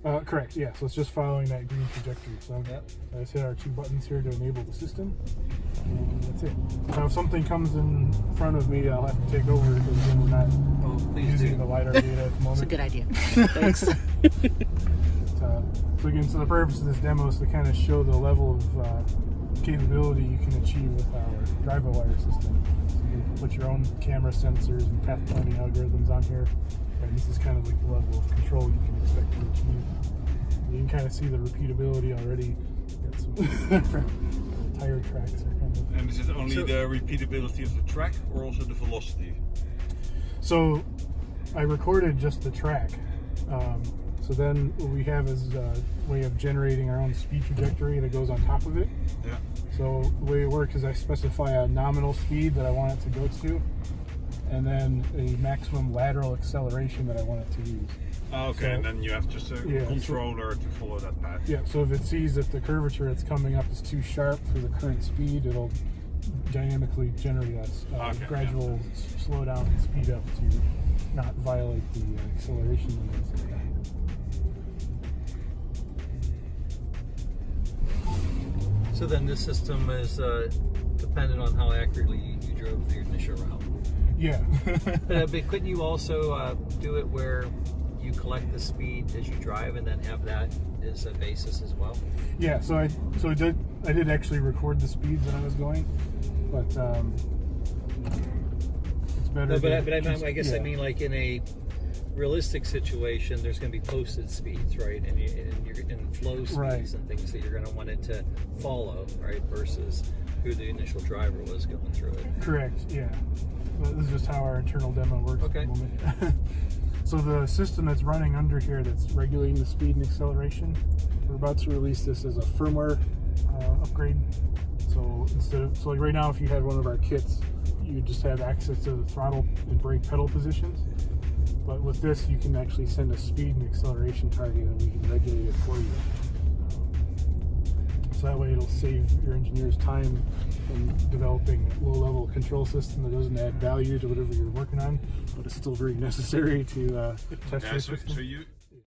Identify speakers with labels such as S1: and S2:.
S1: Correct, yeah. So it's just following that green trajectory. So I just hit our 2 buttons here to enable the system, and that's it. Now if something comes in front of me, I'll have to take over because again, we're not using the LiDAR data at the moment.
S2: That's a good idea. Thanks.
S1: So again, so the purpose of this demo is to kind of show the level of capability you can achieve with our drive-by-wire system. So you can put your own camera sensors and path planning algorithms on here. And this is kind of like the level of control you can expect to achieve. You can kind of see the repeatability already. Got some tire tracks are kind of.
S3: And is it only the repeatability of the track or also the velocity?
S1: So I recorded just the track. So then what we have is a way of generating our own speed trajectory that goes on top of it.
S3: Yeah.
S1: So the way it works is I specify a nominal speed that I want it to go to, and then a maximum lateral acceleration that I want it to use.
S3: Okay, so, and then you have just a controller to follow that path.
S1: Yeah, so if it sees that the curvature that's coming up is too sharp for the current speed, it'll dynamically generate a gradual slow down and speed up to not violate the acceleration limits.
S4: So then this system is dependent on how accurately you drove the initial route.
S1: Yeah.
S4: But couldn't you also do it where you collect the speed as you drive and then have that as a basis as well?
S1: Yeah. So I did actually record the speeds that I was going, but it's better.
S4: No, but I guess I mean like in a realistic situation, there's going to be posted speeds, right? And you're in flow speeds and things that you're going to want it to follow, right? Versus who the initial driver was going through it.
S1: Correct. Yeah. Well, this is just how our internal demo works at the moment. So the system that's running under here that's regulating the speed and acceleration, we're about to release this as a firmware upgrade. So like right now, if you had one of our kits, you just have access to the throttle and brake pedal positions. But with this, you can actually send a speed and acceleration target, and we can regulate it for you. So that way, it'll save your engineers time from developing a low-level control system that doesn't add value to whatever you're working on, but it's still very necessary to test your system.
S3: So you